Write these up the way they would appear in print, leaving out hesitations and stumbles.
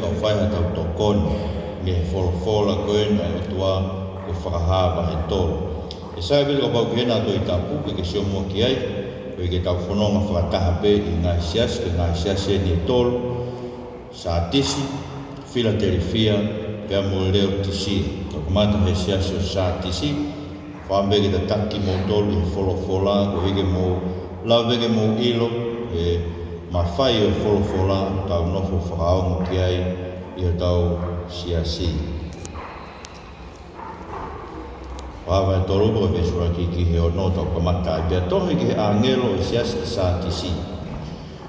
Kau fai hatau tokon me folofola koen ai otua ko whakahava he tolo. E sai vile ka pau kena to i tapu ke sio mo ki ai ko i ke tau whanonga whakataha pe i ngai sias ke ngai sias e ni tolo sa tisi Philadelphia pia mo leo tisi to kumata he sias o sa tisi whambe ke ta taki mo tolo i folofola ko i ke mo lau veke mo ilo e ma fai o folofola tau nofo whakaongo ki ai i o tau siasi. Wawa e tolu ko e sura ki he ono tau kamata i pia tohi ki he angelo i siasi ki sa tisi.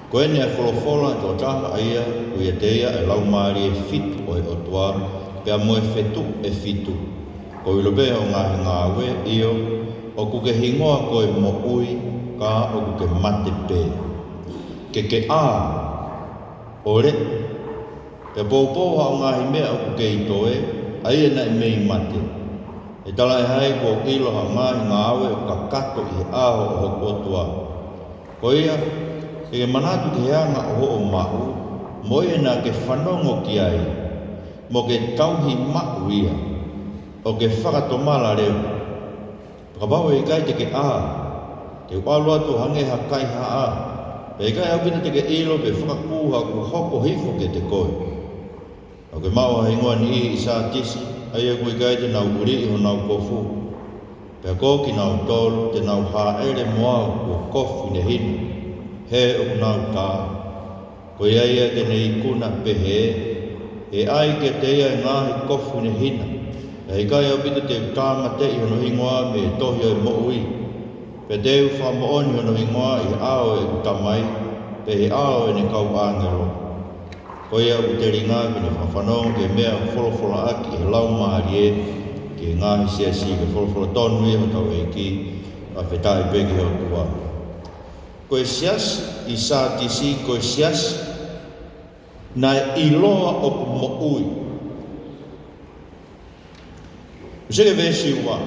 Ko ene e folofola tau taha aia u i teia e lau maari e fitu o e otua pia mo e fetu e fitu. Ko i lobe o ngahi ngawe io o kuke hingoa ko e mo ui ka o kuke mate pe. Ke a ore pe popo ha ngahi mea o kuke i toe ai na e mei mate. E tala e hai ko ilo ha ngahi ngawe o ka kato i aho o hoko otua. Ko ia ke manatu ke hanga o ho o mahu mo e na ke whanongo ki ai mo ke tauhi mahu ia o ke whakatomala reo. Pakabau e kai te ke a te walu atu hange ha kai ha a pe kai au pina te ke ilo pe whakakuha ku hoko hifo ke te koe. O ke mau ha ingoa ni i sa tisi ai e kui kai te nau uri i ho nau kofu. Pe ko ki nau tolu te nau ha ere moau ku kofu ne hinu he o nau tā. Ko ia ia te nei kuna pe he e ai ke te ia ngahi kofu ne hina. E kai au pita te tāma te i hono hingoa me tohi o mo ui. Pe teu wha mooni hono hingoa i ao e tamai pe he ao e ne kau angelo. Ko ia u te ringa kini whawhanong ke mea wholofola aki e lau maari e ke ngahi siasi ke wholofola tonu i ho tau e ki a whetai peki ho tua. Ko e sias i sa tisi ko e sias na iloa o ku mo ui. Usere vesi ua.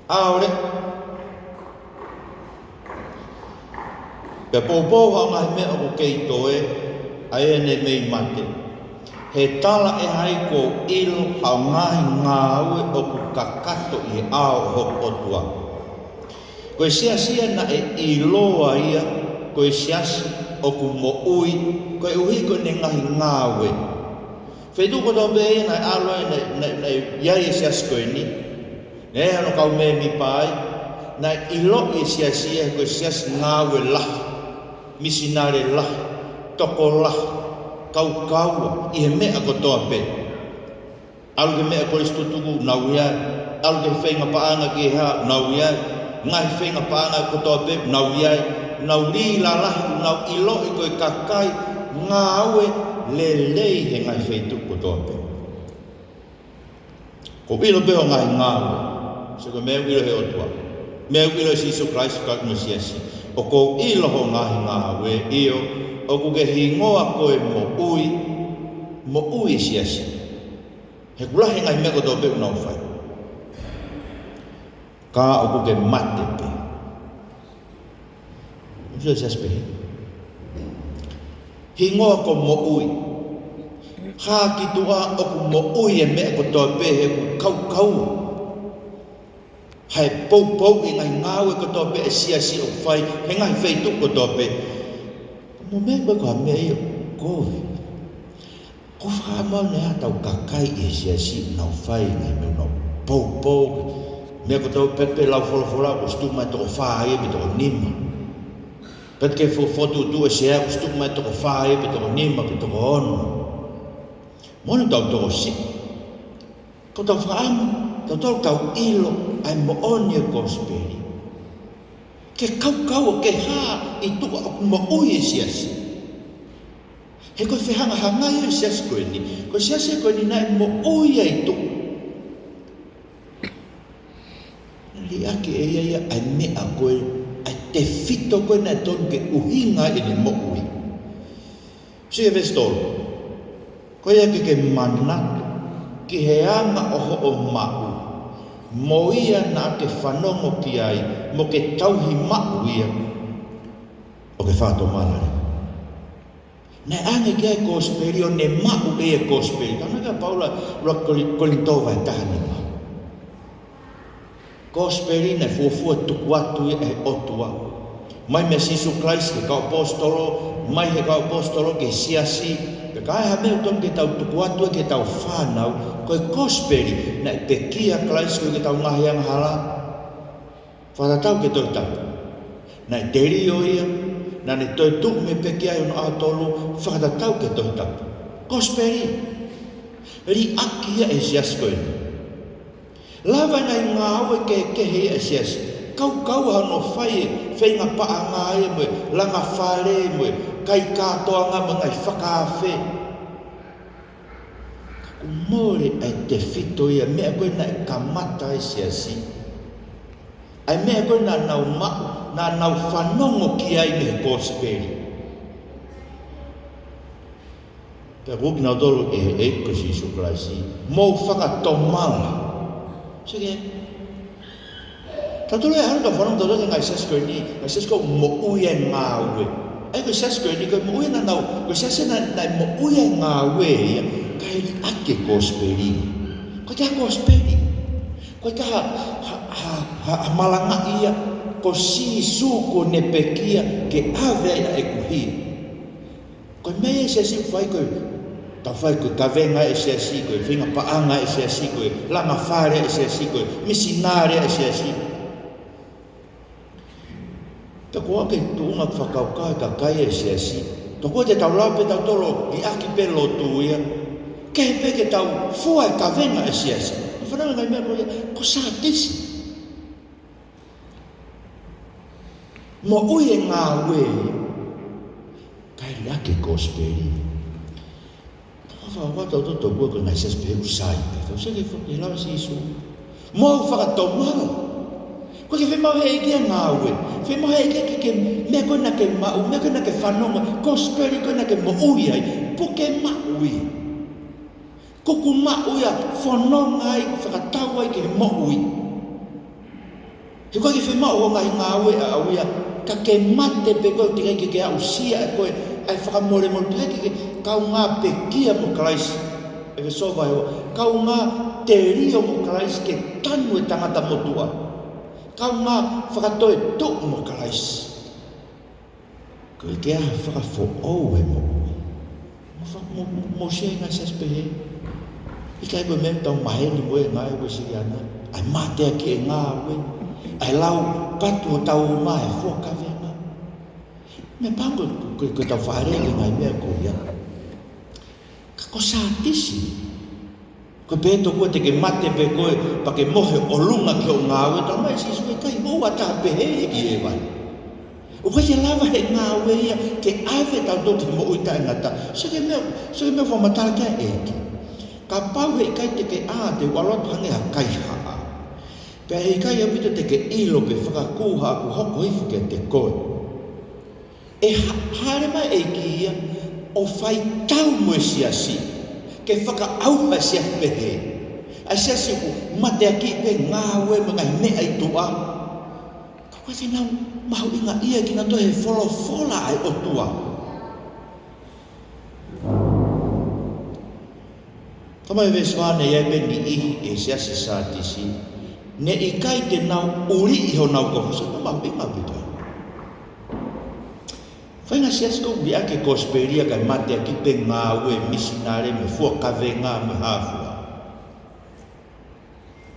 Aore. Pe popo ha ngahi mea o kei toe ai ene mei mate. He tala e hai ko ilo ha ngahi ngāue o ku kakato i ao hoko otua. Ko e siasia na e iloa ia ko e siasi o ku mo ui ko e uhi ko ne ngahi ngāue. Whetu ko tau behe na aloe na iai e siasi ko e ni. Ne ano kau me mi pai na ilo e siasia ko e siasi ngāue lahi. Misinare lahi. Toko lahi. Kau kaua i he mea ko toa pe. Alu ke mea ko istutuku nau iai. Alu ke whenga paanga ki ha nau iai. Ngai whenga paanga ko toa pe nau iai. Nau li la lahi nau ilo i koe kakai ngā aue le lei he ngai wheitu ko toa pe. Ko ilo pe o ngai ngā aue. Se ko mea ilo he otua. Mea ilo si iso Christ ka kuma siasi. O ko ilo ho ngā aue io o kuke hingoa koe mo ui siasi. He kulahi ngai mea ko toa pe unau whai. Ka o kuke mate pe. Usia sias pe. Hingoa ko mo ui. Ha ki tua o ku mo ui e mea ko toa pe he ku kau. Hai pou i ngai ngāwe ko toa pe e siasi o whai. He ngai wheitu ko toa pe. Mo mea koe koha mea i o koe. Ko whakamau nea tau kakai e siasi nau whai ngai mea nau pou. Mea ko tau pepe lau wholofola ko stu mai toko whae me toko nima. Pet ke fotu tu e sea ko stu mai toko whae me toko nima me toko ono. Mone tau toko si. Ko tau whaamu, tau ilo ai mo oni e kosperi. Ke kau ke ha i tua o mo ui e siasi. He koe whehanga hangai o siasi koe ni. Koe siasi koe ni nai mo ui e tu. Li ake e ia ai mea koe ai te fito koe na tonu ke uhinga i ni mo ui. Si e vestolo. Koe ake ke manatu ki he anga oho o mau. Mo ia na ke whanongo ki ai mo ke tauhi mau ia o ke whato malare. Na ange kia gospel o ne mau e gospel. Tana ka Paula ua kolintova e tahani ma. Gospel ne fuafua tuku atu e otua. Mai me Sisu Christ ke ka apostolo, mai he ka apostolo ke siasi, pe ka ha me uton ke tau tuku atu ke tau whanau, koe gospel na te kia Christ koe ke tau ngahi ang hala. Whanatau ke toi tapu. Na te rio ia, na ne toi tuk me pekia yon atolu, whakatau ke toi tapu. Gospeli. Ri akia e sias koe. Lava nai ngā aue ke kehe e sias. Kau hano whai, whainga paa ngā e moe, langa whare e moe, kai kātoa ngā mga i whakawhe. Kaku mōre ai te whito ia, mea koe na e kamata e siasi. Ai mea koe na nau mau, na nau whanongo ki ai me gospeli. Pea kuki nau tolu e ko Sisu Christ, mou whakatomala. Sige, tatolo e haru ka whanong tatolo ngai sasko ni, ngai sasko mo uia ngā ue. Ai ko sasko ni, ko mo uia na nau, ko sasko na mo uia ngā ue, kai li ake gospeli. Ko te ha gospeli. Ko te ha malanga ia, ko si suko ne pekia ke ave ia e kuhi. Ko mea se si whai koe, ta whai koe kawenga e se si koe, whinga paanga e se si koe, langa whare e se si koe, misinare e se si. Ta koa ke tuunga whakaukai ka kai e se si. Ta koa te tau lau pe tau tolo i aki pe lotu ia, ke pe ke tau fua e kawenga e se si. Whanau ngai mea koe, ko sa tisi. Mo ue ngā ue, kai lake gospeli. Tawa wata o toto kua ko nai sas pehu sai pe. Kau seke whake lawa si isu. Mo whakatomau. Koe ke whemau he ikia ngā ue. Whemau he ikia ke mea koe na ke mau, mea koe na ke whanonga. Gospeli koe na ke mo ui ai. Puke mau ui. Kuku mau ia whanonga ai, whakatau ai ke mo ui. He koe ke whemau o ngai ngā ue a au ia. Ka ke mate pe koe te ke au sia e koe ai whakamore mo te ke kau ngā pe kia mo Christ e ke sowa hewa kau ngā te rio mo Christ ke tanu e tangata motua kau ngā whakatoe tuk mo Christ koe ke aha whakafo au e mo mo se ngā saspe he i kai koe mea tau mahe ni moe ngā e koe siri ana ai mate aki e ngā ue ai lau patu o tau ma e fua kawenga. Me pango koe tau whaarege ngai mea ko ia. Kako sa tisi. Koe peto koe te ke mate pe koe pa ke mohe o lunga ke o ngāwe. Tau mai si suke kai moa ta pehe e ki e wai. O koe te lava he ngāwe ia ke ave tau tō te mo uita e ngata. Sake mea whamatara kia e ki. Ka pau he kai te ke a te walotu hange ha kai haa. Pea hei kai apito te ke ilo pe whakakuha aku hoko hifu ke te koe. E haere mai e ki ia o whai tau mo e siasi. Ke whakaauha siasi pe he. A siasi ku mate aki pe ngāwe mga mea i tua. Ka koe te nau mahu inga ia ki na to he wholofola ai o tua. Tamai veswane iai pe ni ihi e siasi sa tisi. Ne i kai te nau uri i ho nau kofu. Sa mau inga pita. Whainga siasko bi ake kosperia kai mate aki pe ngā ue misinare me fua kawenga me hafua.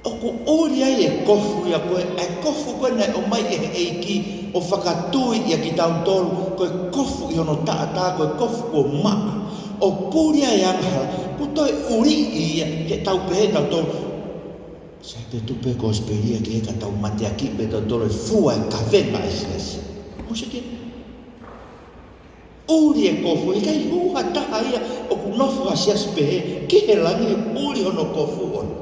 Oku uri ai e kofu ia koe, ai kofu koe nei o mai e eiki o whakatui ia ki tau tolu, koe kofu i hono taa koe kofu o maa. O puri ai anga, ku toi uri ia ke tau pehe tau tolu. Sai pe tupe kosperia ke ka tau mate aki pe tau tolu e fua e kawenga e siasi. Mose ke uri e kofu, i kai huha taha ia o ku nofu ha siasi pehe, ki he langi e uri hono kofu ono.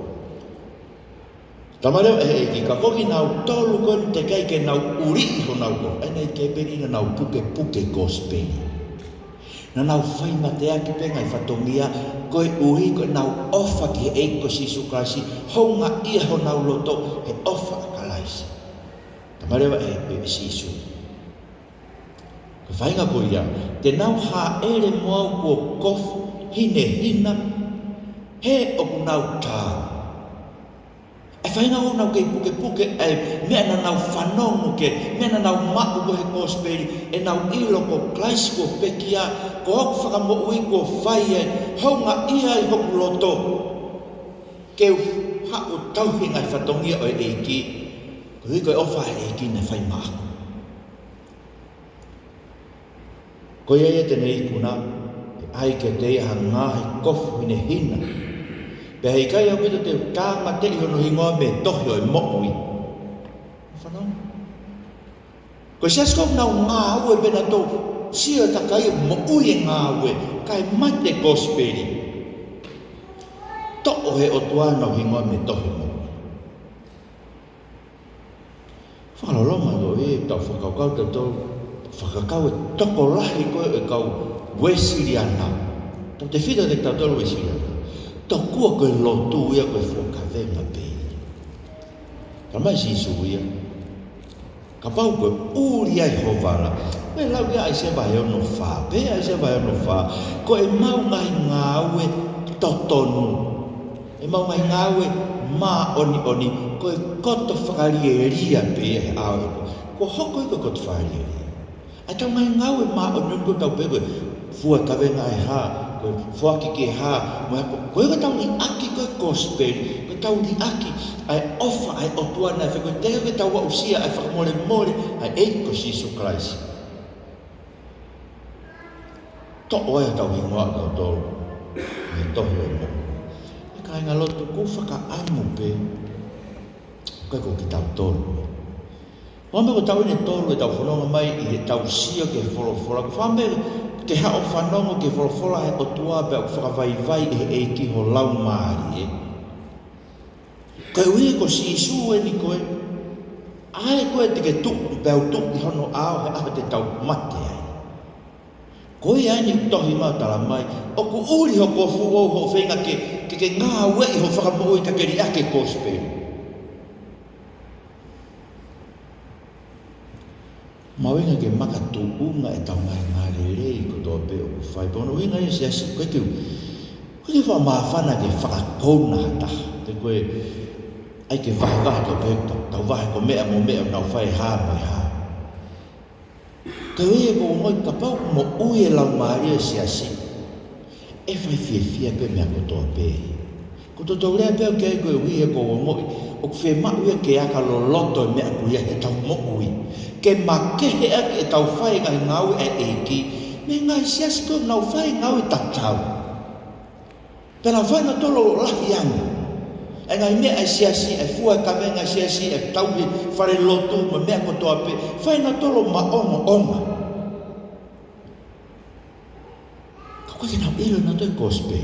Tamareo e ki ka koki nau tolu koe te kai ke nau uri i ho nau koe, ai nei ke peri na nau puke gospeli. Na nau whai mate aki pe ngai whatongia, koe uri koe nau ofa ki he eiko Sisu Christ, honga ia ho nau loto, he ofa a kalaisi. Tamareo e Sisu. Ka whainga ko ia, te nau ha ere moau ko kofu hine hina, he o ku nau tā. E whainga o nau kei puke puke, e mea na nau whanongu ke, mea na nau maku ko he kosperi, e nau ilo ko klaisi ko pekia, ko hoku whakamo ui ko whai e, haunga ia i hoku loto. Keu hau tauhinga i whatongia o e eiki, ko hui koe ofa e eiki na whai maaku. Ko ia e tene ikuna, e ai ke te iha ngāhi kofu hine hina. Pe hei kai au pita te kāma te iho no hingoa me tohi o e mo'ui. Whanau. Ko sias kong nau ngā ue pena tō, sia ta kai mo'ui e ngā ue, kai mate gospeli. To'o he o tuana o hingoa me tohi mo'ui. Whakaloloma do e tau whakaukau te tō, whakakau e toko lahi koe e kau wesiriana. Tau te whita te tau tolu wesiriana. Tau kua koe lotu ia koe whakawenga pēi. Ka mai si isu ia. Ka pau koe uri ai hovala. Me lau ia ai se vai ono wha. Pe ai se vai ono wha. Ko e mau ngai ngā ue totonu. E mau ngai ngā ue mā oni oni. Ko e koto whakarieria pēi he awe. Ko hoko i koe koto whakarieria. Ai tau ngai ngā ue mā oni oni ko tau pēi koe. Fua kawenga e haa. Koe fuaki ke haa, koe ka tau ni aki koe gospel, koe tau ni aki, ai ofa, ai otuana, koe tega koe tau wa usia, ai whakamore more, ai eiko Sisu Christ. To'o ai tau hingoa tau tolu, me tohi o mo. E kai ngā lotu ko whaka amu pe, koe ko ki tau tolu. Wame ko tau ine tolu e tau whanonga mai, i he tau sia ke wholofola, ko whame ke hao whanongo ke wholofola he o tua pe au whakawaiwai e eiki ho lau maari e. Koe ui ko si isu e ni koe, ai koe te ke tuku pe au tuku hono ao he aho te tau mate ai. Koe ai ni tohi mau tala mai, o ku uri ho kofu o ho whenga ke ngā wei ho whakamoi ta ke ri ake kospelu. Mawinga ke makatu unga e tau ngai ngarerei ko tō pe o whai pono. Winga e si asi koe kiu. Koe ki wha maafana ke whakakona hata. Te koe ai ke wahi wahi tō pe tau wahi ko mea mo mea nau whai haa mai haa. Koe ue ko ngoi ka pau mo ue lau maari e si asi. E whai fie fia pe mea ko tō pe. Ko tō tau rea pe o ke koe ue ko ngoi. O ke whema ue ke aka lo loto mea kuia e tau mo ui. Ke makehe ake e tau whai ngai ngau e eiki, me ngai siasi ko nau whai ngau e tatau. Pera whai na tolo lahi anga. E ngai mea e siasi, e fua e kawenga siasi, e tauhi whare lotu, me mea ko toa pe, whai na tolo ma onga onga. Ka koe ke nau ilo na toi gospel,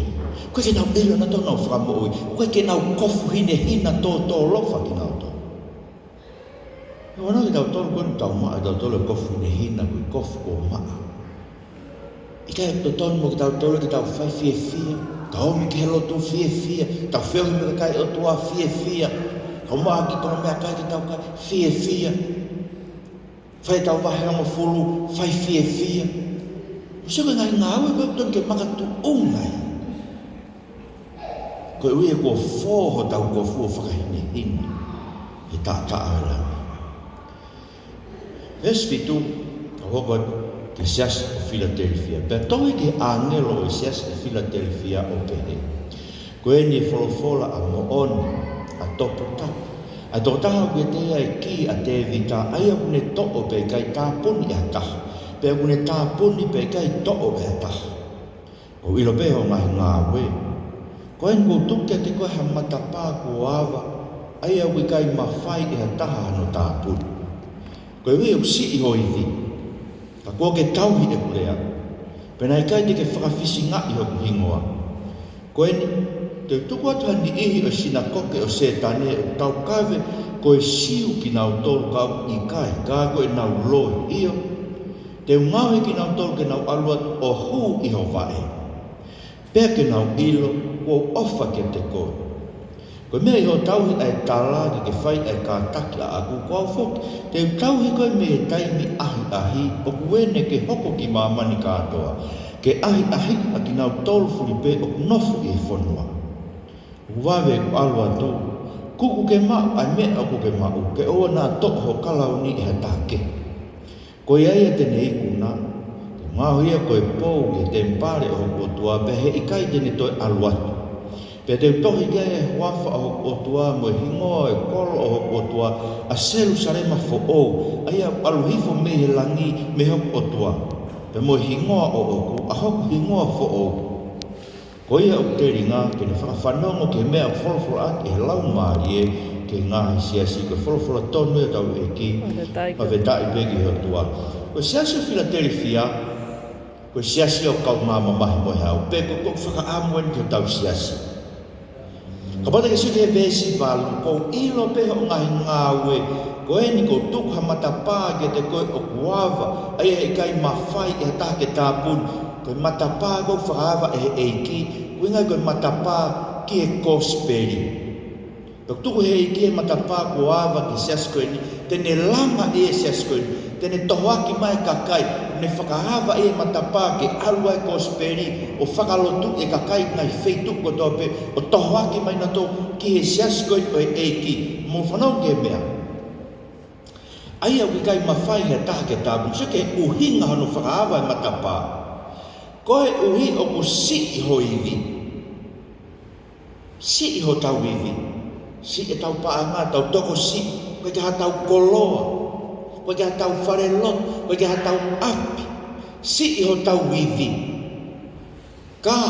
koe ke nau ilo na toi nau whakamoui, koe ke nau kofu hine hina tō lofa ki nau tō. Wana ki tau tolu koe tau maa, tau tolu kofu ne hina koe kofu ko maa. Ika e tau tolu mo ki tau tolu ki tau whai fie fia, tau omi ki helo tu fie fia, tau whiohi me kai o tua fie fia, tau maa ki tau mea kai ki tau kai fie fia. Whai tau wahe amo fulu, whai fie fia. Usia koe ngai ngā ue koe tonu ke makatu ungai. Koe ue ko fōho tau kofu o whakahine hina, he tā ala. Verse 2, ka hoko ke sias o Philadelphia. Pea tohi ke angelo o sias o Philadelphia o pehe. Koe ni wholofola a mooni, a topo tapu. A tō taha kue tea e ki a te vita, aia kune to'o pe kai tāpuni a taha. Pea kune tāpuni pe kai to'o pe a taha. O ilo peho ngahi ngā we. Koe ngu tuke te koe ha matapā ko awa, aia kue kai mawhai e a taha no tāpuni. Koe ue o si i hoi vi. Ka kua ke tauhi e kulea. Pena i kai te ke whakawhisi ngā i hoku hingoa. Koe ni, te tuku atu ni ihi o sinakoke o setane o tau kawe, koe siu ki nau tolu kau i kai, ka koe nau loi iyo. Te ungawe ki nau tolu ke nau aluat o hū i ho vae. Pea ke nau ilo, kua ofa ke te koe. Koe mea i ho tauhi ai tālagi ke whai ai kātaki a aku kua whoki. Te tauhi koe me taimi ahi o kuene ke hoko ki mamani kātoa. Ke ahi a ki nau tolu furipe o kunofu i e whanua. Wawe ku alua tū. Kuku ke mau ai mea o kuke mau. Ke oa nā toko ho kalauni e hatake. Koe aia tene iku nā. Ke mau ia koe pou i te mpare o kotua pehe i kai tene toi aluatu. Pe te tohi kia e huafa o kotua mo hingoa e kolo o kotua a selu sarema fo ou. Aia aluhifo mehe langi me hoko kotua. Pe mo hingoa o oku a hoku hingoa fo ou. Ko ia o te ringa ke ne whakawhanongo ke mea wholofolo ake he lau maari e ke ngahi siasi ko wholofolo tonu e tau e ki ma vetai pegi he tua. Ko siasi o Philadelphia ko siasi o kau mama mahi moe hau pe ko whakaamuan ke tau siasi. Kapata ke suke he vesi valu ko ilo pe ho ngahi ngawe ko e ni ko tuku hamata pā ke te koe o kuava aia he kai mawhai e hata ke tāpun koe matapā ko whakaava e eiki koe ngai koe matapā ki e kosperi ko tuku he eiki e matapā ko ava ki sias koe ni tene langa e sias koe ni tene tohaki mai kakai ne whakaava e matapā ke alua e kosperi o whakalotu e kakai ngai feitu ko tope o tohaki mai na to ki he sias koe o e eiki mo whanau ke mea aia ki kai mawhai he taha ke tāpun so ke uhinga hano whakaava e matapā koe uhi o ku si iho iwi. Si iho tau iwi. Si e tau paanga, tau toko si. Koe ke ha tau koloa. Koe ke ha tau wharelot. Koe ke ha tau api. Si iho tau iwi. Ka.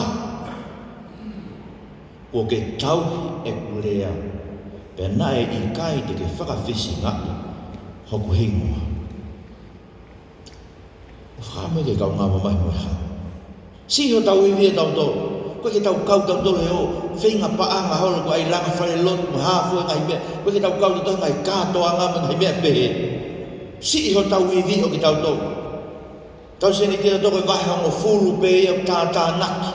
Ko ke tau e kulea. Pena e i kai te ke whakawhisi ngaki. Hoku hingoa. Whakame ke kau ngā mamai moe hau. Si ho tau iwi e tau tō. Koe ke tau kau tau tō leo. Whinga paanga holo ko ai langa whare lot. Mo hafu e ngai mea. Koe ke tau kau tau ngai kātoa ngā me ngai mea pehe. Si ho tau iwi o ke tau tō. Tau seni tira tō koe vahe hongo fulu pehe o tātā naki.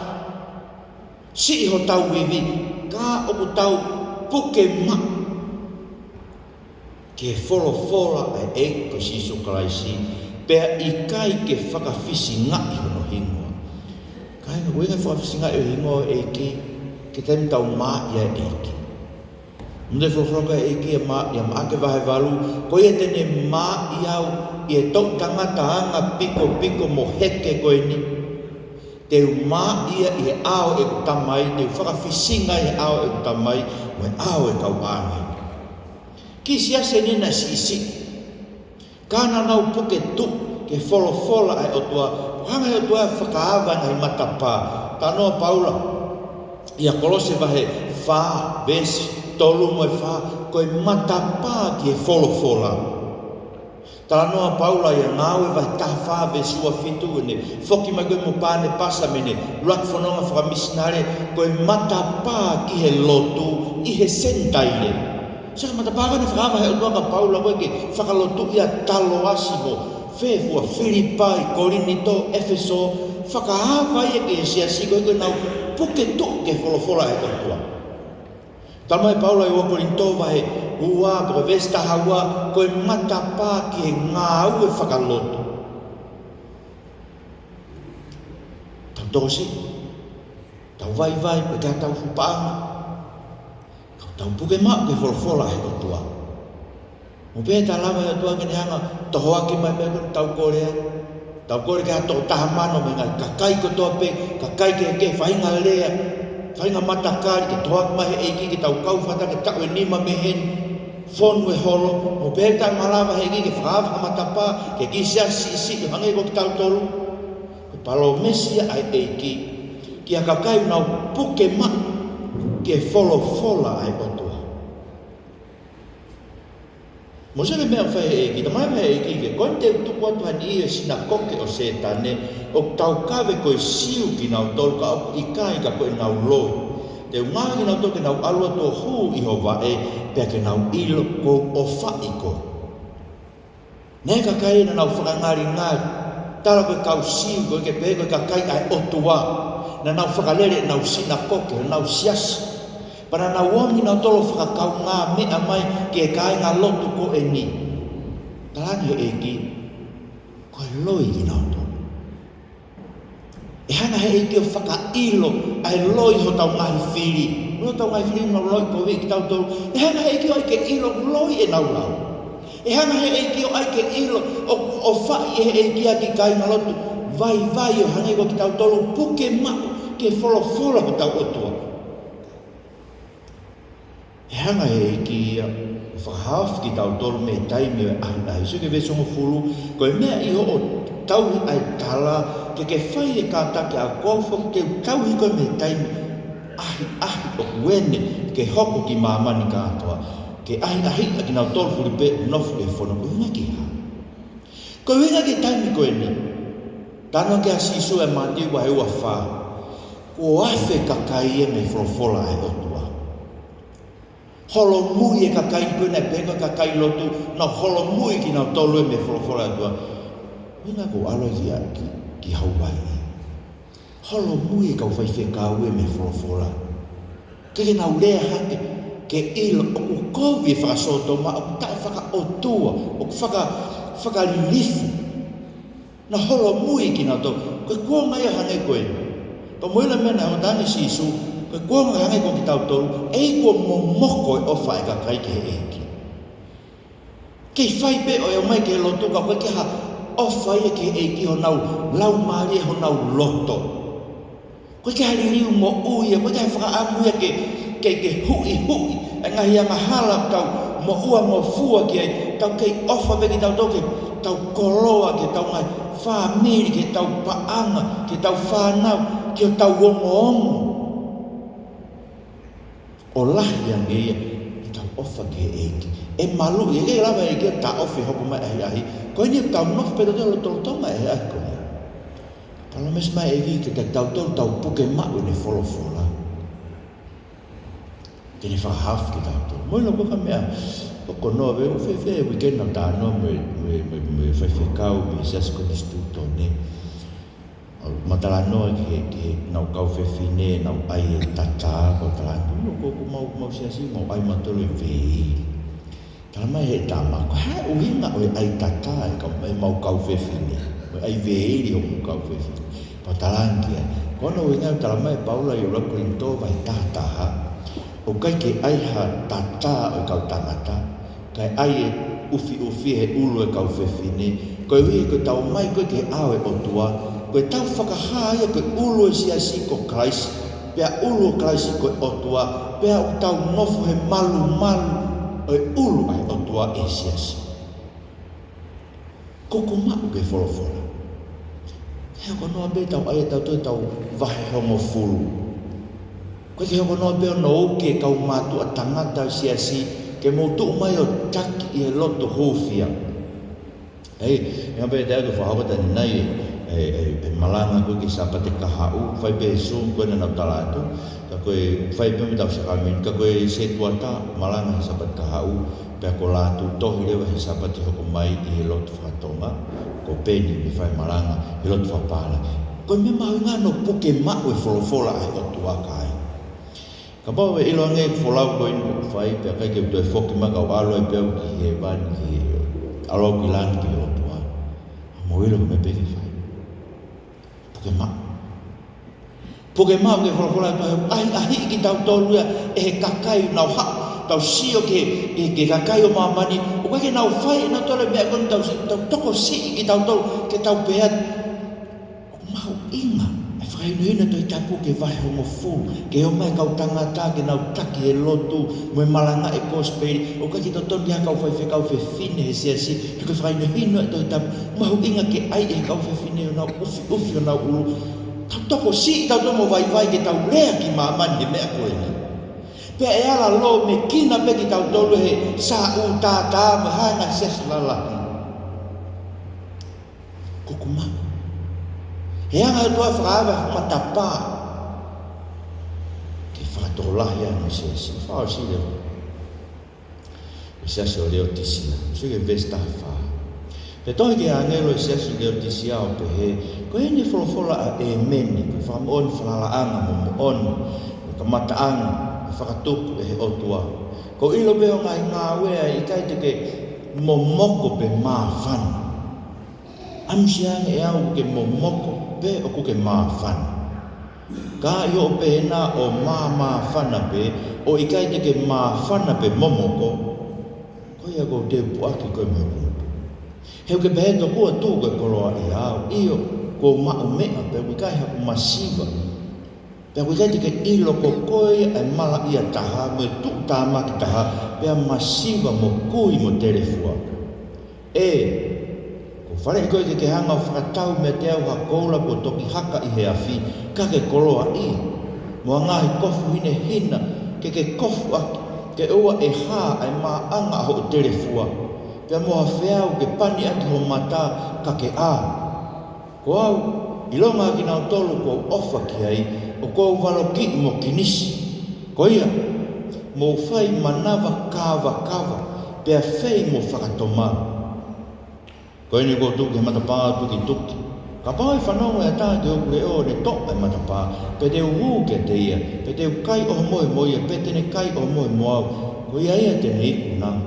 Si ho tau iwi. Ka o ku tau puke ma. Ke whorofora e eko siso karaisi. Pea i kai ke whakawhisi ngaki hono hingoa. Kai nga koe ngai whakawhisi ngaki o hingoa e ki ke temi tau maa ia e ki. Mde whorofora e ki e maa ia maa ke vahe walu. Koe e tene maa iau i e tau tangata anga piko mo heke koe ni. Teu maa ia i e ao e kutamai. Teu whakawhisi ngai e ao e kutamai. Mo e ao e kau ane. Ki siase nina si. Kana nau puke tu ke wholofola ai otua. Hanga e otua whakaawa ngai matapā. Tanoa Paula. Ia kolose vahe whā, besi, tolu moe whā. Koe matapā ki e wholofola. Tanoa Paula ia ngāwe vahe taha whā vesua fitu. Ne whoki mai koe mo pāne pasa mene. Luak whanonga whakamisinare. Koe matapā ki he lotu i he sentaile. Saka matapaka ni whakawa he otua ka Paula koe ke whakalotu ia talo asimo, whewhua Filipai, Korinito, Efeso, whakahawa ia ke siasi koe koe nau puke tu ke wholofola he otua. Talmai Paula i wa Korinto wahe ua, koe vesta haua, koe matapā ki he ngāu e whakalotu. Tau tosi, tau vai, koe te tau hupaanga. Tau puke mak ke wholofola he otua. Mo pēr tā lawa he otua kene hanga tohoaki mai mea kone tau korea. Tau kore ke hato taha mano me ngai kakai ko toa pe, kakai ke whainga lea, whainga matakari ke tohoaki mai he eiki ke tau kau whata ke tau e nima me hen, whonu e holo. Mo pēr tā malawa he eiki ke whaawa matapā, ke kisia si hange ko ke tau tolu. Ke palo mesia ai eiki, ki a kakai nau puke mak ke wholofola ai otua. Mo se me mea whae e ki, ta mai mea e ki ke koe te utuku atu hani i e sina koke o setane, o tau kawe koe siu ki nau tolu ka oku i kai ka koe nau loi. Te ungahi ki nau tolu ke nau alua tō huu iho wae, pia ke nau ilo ko o whaiko. Nei ka kai na nau whakangari ngari, tala koe kau siu koe ke pe koe ka kai ai otua, na nau whakalere nau sina koke, nau siasi. Para na wami na tolo whakakau ngā mea mai ke kai ngā lotu ko e ni. Talangi he eki, koe loi ki nā tolo. E hana he eki o whakailo, ai loi ho tau ngahi whiri. Ro tau ngahi whiri ngā loi ko ki tau tolo. E hana he eki o ai ke ilo loi e nau lau. E hana he eki o ai ke ilo o whai e he eki a ki kai ngā lotu. Vai o hana ko ki tau tolo puke mako ke wholo ho tau otua. E hanga e ki whahaf ki tau tolu me taimi e ai. So ke vesongo fulu, koe mea iho o tauhi ai tala, ke whai e kātake a kōwhok te tauhi koe me taimi ahi o kuene, ke hoko ki mamani kātoa, ke ahi a ki nau tolu fulu pe nofu e whono, koe hunga ki ha. Koe hunga ki taimi koe ni, tano ke a sisu e mati wa heua wha, ko afe kakai e me wholofola e otua. Holo mui e kakai koe nei peka kakai lotu, na holo mui ki nau tolu e me wholofola e otua. Wina ko alo ki Hawaii. Holo mui e kau whaiwhe kau e me wholofola. Ke nau lea hake, ke ilo o ku kovi e whakasoto ma, o ku tae whaka otua, o ku whakalilifu. Na holo mui ki nau tolu, koe kua ngai hane koe. Pa moila mena o tangi sisu, koe kua ngai hane koe ki tau tolu, ei kua momoko e ofa e kakai ke eki. Kei whai pe o e mai ke lotu ka koe ke ha ofa e ke eki ho nau lau maari ho nau loto. Koe ke hari riu mo uia, koe ke hai whakaamu e ke hui, e ngahi anga hala tau mo ua mo fua ki ai, tau kei ofa pe ki tau toke, tau koloa ke tau ngai whamiri, ke tau paanga, ke tau whanau, ke tau ongo. O lahi ang ia, ke tau ofa ke eki. E malu, e kei lawa e kia ta ofi hoko mai ahi. Koe ni tau nof pero tolo tonga e ahi koe. Pala mes mai eki ke tau tau puke mau ne wholofola. Ke ni whahaf ki tau tolo. Moi no koka mea, oko noa ve, uwhewhe e weekend na tānoa me whewhe kau, me sasko ni stuto ne. Matala noa ke nau kau whewhine, nau ai e tata, ko tala no ko mau siasi, mau ai matolo e vei. Tala mai he tama, ko hae uhinga o e ai tata e mau kau whewhine. O ai vei o mau kau whewhine. Pa talangia, kono uhinga tala mai paula i rako rinto vai tataha. O kai ke ai ha tata o kau tangata, kai ai e ufi he ulu e kau whewhine, koe hui koe tau mai koe ke au e otua, koe tau whakahāia koe ulu e siasi ko Christ, pea ulu o Christ koe otua, pea o tau nofu he malu o e ulu ai otua e siasi. Koko mau ke wholofola. Hea ko noa be tau ai tau vahe hongo fulu. Koe ke hoko noa peo no ke kau mātu a tangata siasi ke moutu mai o taki i e loto hōwhia. Hei, ea pe te aku whahokata ni nei e malanga koe ki sapate kahau, whai pe sum koe na nau talatu, ka koe whai pe me tau sakamin, ka koe se tuata malanga he sapate kahau, pe ako latu tohi rewa he sapate hoko mai i he loto whatonga, ko peni me whai malanga, he loto whapala. Koe me mahu ngā no puke mau e wholofola ai o tuakai. Ka pau e ilo ange wholau koe inu whai, pia kai ke uto e whoki maka o alo e peo ki he wani ki alo ki lani ki o tua. Mo ilo ko me peke whai. Puke mau. Puke mau ke wholofola ai ahi ki tau tolua e he kakai nau ha, tau sio ke kakai o mamani, o kai ke nau whai e nau tole mea koni tau toko si ki tau tolu, ke tau peat. O mau inga. Hina toi tapu ke vai hongo fu, ke o mai kau tangata ke nau taki e lotu, moe malanga e kospei, o ka ki toton dia kau kau fine he siasi, he ko whaino hina toi tapu, mahu inga ke ai e kau fine o nau ufi o nau ulu, tau toko si tau tomo vai ke tau lea ki mamani he mea koe ni. Pea e ala lo me kina pe ki tau tolu he sa u tata me hainga siasi lalahi. Koko mau. He anga tua whakaewa matapa. Ke whakatolahi anu siasi. Whao si leo. E siasi o leo tisia. So ke vesta wha. Pe tohi ke angelo e siasi leo tisia o pe he. Ko e ni wholofola a e meni. Ko whamoon whalalaanga mo moon. Ka mataanga. whakatupu e he otua. Ko ilo beo ngai ngā wea I kai te ke momoko pe māwhana. Amsiang e au ke momoko pe o ku ke māwhana. Ka I o pe na o māwhana pe o I kai te ke māwhana pe momoko. Ko ia ko te puaki koe me puntu. Heu ke pehe to kua tū koe koroa I au. Io ko mao mea pe ku kai haku masiva. Pe ku kai te ke ilo ko koe e mala ia taha me tuk tāma ki taha pe masiva mo kui mo telefua. Ko whare koe ke hanga o whakatau me te au hakoula ko toki haka I he awhi ka ke koroa ia. Moa ngahi kofu hine hina ke kofu aki ke ua e hā ai mā anga ho telefua. Pe moa whiau ke pani ati ho mata ka ke ā. Ko au, ilonga ki nao tolu ko ofa ki ai, o ko walo ki mo kinisi. Ko ia, mo whai manawa kawa, pea whai mo whakatoma. Ko ini ko tuki he matapā tuki. Ka pāi whanongo e tā te oku e o ne tok ai matapā, pe te uhu ke te ia, pe te kai o moe ia, pe te ne kai o moe moau. Ko ia ia te ne iku nang,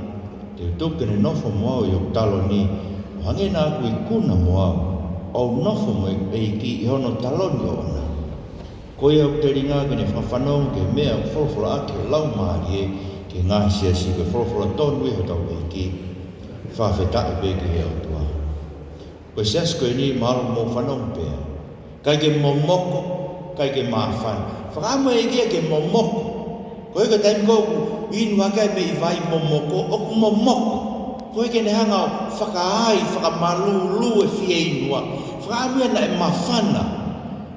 te tuki ne nofo moau I o talo ni, o hange nā kui kuna moau. O nofo mo e ki I hono taloni o ana. Ko ia o te ringa ke ne whawhanong ke mea wholofora ake lau maari ke ngā siasi ke wholofora tonu ho tau e ki whawheta e peke he o tua. Ko sias koe ni malo mo whanong pēr. Kai ke momoko, kai ke mawhana. Whakamo e kia ke momoko. Ko eka taimi kōku inu hakai me I vai momoko, oku momoko. Ko eke ne hanga o whakaai, whakamalulu e fie inua. Whakaamia na e mawhana.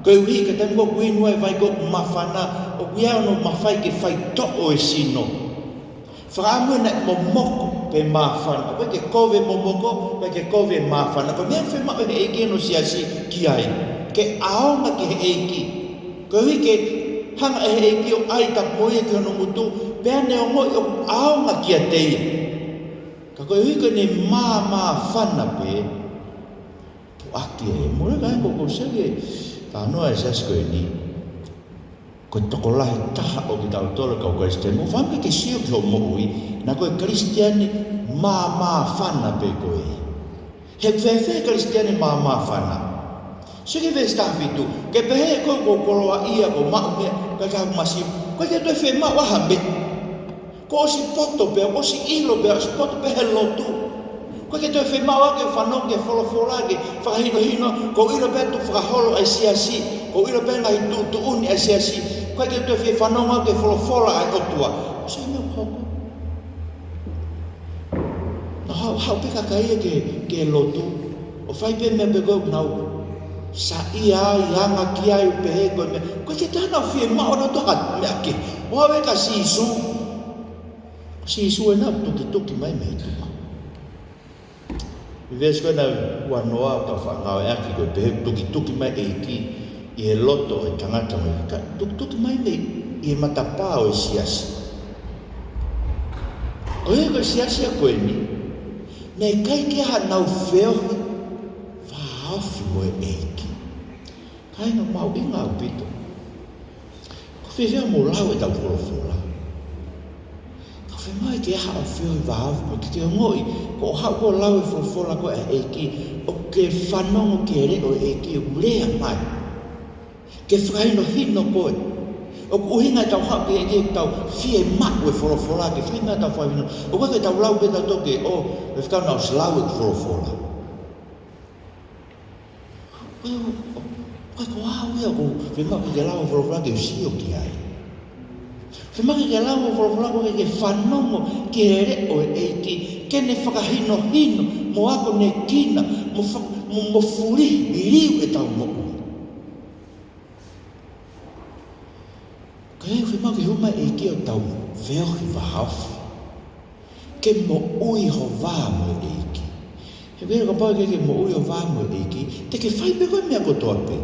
Ko e uhi ka taimi kōku inua e vai kōku mawhana, o kuiao no mawhai ke whai to'o e sino. Whakaamia na e momoko pe mawhana. Ko eke kove momoko, ko eke kove mawhana. Ko mea whi mao he eke no siasi ki ai. Ke aonga ki he eke. Ko uhi ke hanga e he eke o ai ta moe ki hono mutu, pea ne o ngoi o aonga ki a teia. Ka koe hui koe ne mā whana pe, pu aki e, mora kai koko sege, ka anoa e sas koe ni, koe toko lahi taha o ki tau tole kau Kristian, mo whamke ke sio ki ho moui, na koe Kristiani mā whana pe koe. He whewhe Kristiani mā whana. Sege ve stafitu, ke pehe koe ko koroa ia ko mau mea, kai kau masi, koe te toi whe mau aha me. Ko si poto pe, ko si ilo pe, si poto pe he lotu. Ko ke toi whemau ake, whanong ke wholofora ake, whakahino, ko ilo pe tu whakaholo ai siasi, ko ilo pe ngai tu uni ai siasi, ko ke toi whanong ake, wholofora ai otua. Ko sa meu hoko. No hau pe kakai ke lotu, o whai pe me pe kau nau, sa ia ai anga ki ai pe he koe me, ko ke tana whemau na toka me ake, o hawe ka si isu. Si isu e nau tuki mai me tua. I vesi koe nau ua noa o tau whangau e aki koe pehe tuki mai e ki I he loto e tangata mai. Tuki mai me I he matapā o e siasi. Ko e koe siasi a koe ni, ne kai ke ha nau wheohi, whaofi mo e ki. Kai no mau I ngā upito. Ko whewhea mo lau e tau wholofora. Mai ke ha o fio I vaafu, mo ke ngoi, ko hau ko lau e wholofora ko e eki, o ke whanongo ke re o eki o lea mai. Ke whakaino hino koe. O ku uhinga tau hau ke eki tau fie mak o e wholofora, ke whainga tau whaino. O koe ke tau lau pe tau toke, o e whakau nao slau e wholofora. Koe ko hau ia ko whemau ke lau e wholofora ke usio ki ai. Whemake ke lau o wholofora ke whanongo ke re o e eki, ke ne whakahino mo ako ne kina, mo furi liu e tau mo ua. Ka e whemake huma e eki o tau wheohi wahawhi, ke mo ui ho wā mo e eki. He wera ka pau ke mo ui ho wā mo e eki, te ke whaipe koe mea kotoa pe.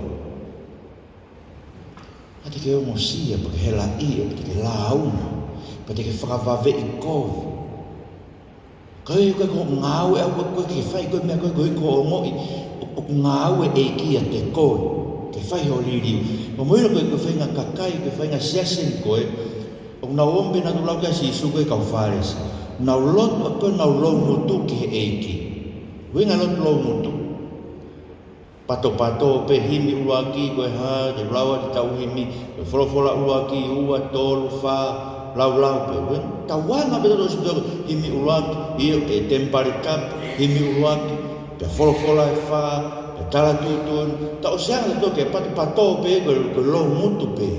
Pa te ke o mosia, pa ke he la ia, pa te ke la auna, pa te ke whakawhawe I koe. Koe koe ko ngāu e au koe ke whai koe mea koe ko o ngoi, o ngāu e kia te koe, ke whai ho liriu. Ma moira koe whainga kakai, koe whainga siasen koe, O na ombe na tulau ka si suko e kaufares. Na lot o to na lo mutu ki he eiki. Winga lot lo mutu. Pato pe himi uaki ko ha de lawa de tau himi. Folofola uaki ua tolu fa lau pe. Tawanga be do sido himi uaki io e tempare kap himi uaki. Pe folofola e fa pe tala tutun. Ta o sianga to ke pato pe ko lo mutu pe.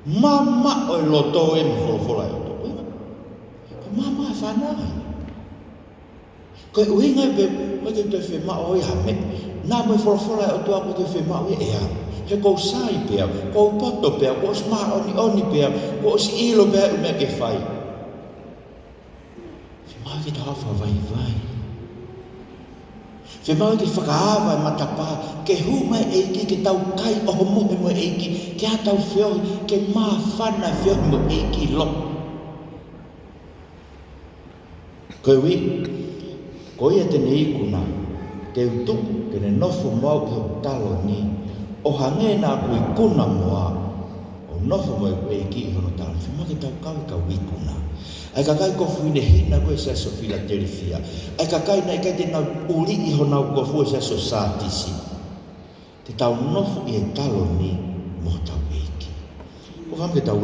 Mama o loto e mi folofola e to. Mama fa na. Ko uinga pe ko te fe ma o ya me. Na mo folofola o to ako te fe ma o ya. He ko sai pe ko poto pe ko sma oni pe ko si ilo pe me ke fai. Fe ma ke ta fa vai. Fe ma ke whakaava e matapa ke huma e ke tau kai o mo e ke a tau feo ke ma whana feo mo e lo. Koe wi, ko ia te nei kuna, te utuku ke ne nofo mau i o talo ni, o hange na kui kuna moa, o nofo mo e ki i hono talo, fe ma ke tau kau wikuna. Ai kakai ko fuine hina koe sa so Philadelphia. Ai kakai na ikai te nau uli i honau ko fue sa so Satisi. Te tau nofo i e talo ni mo tau eiki. O ham ke tau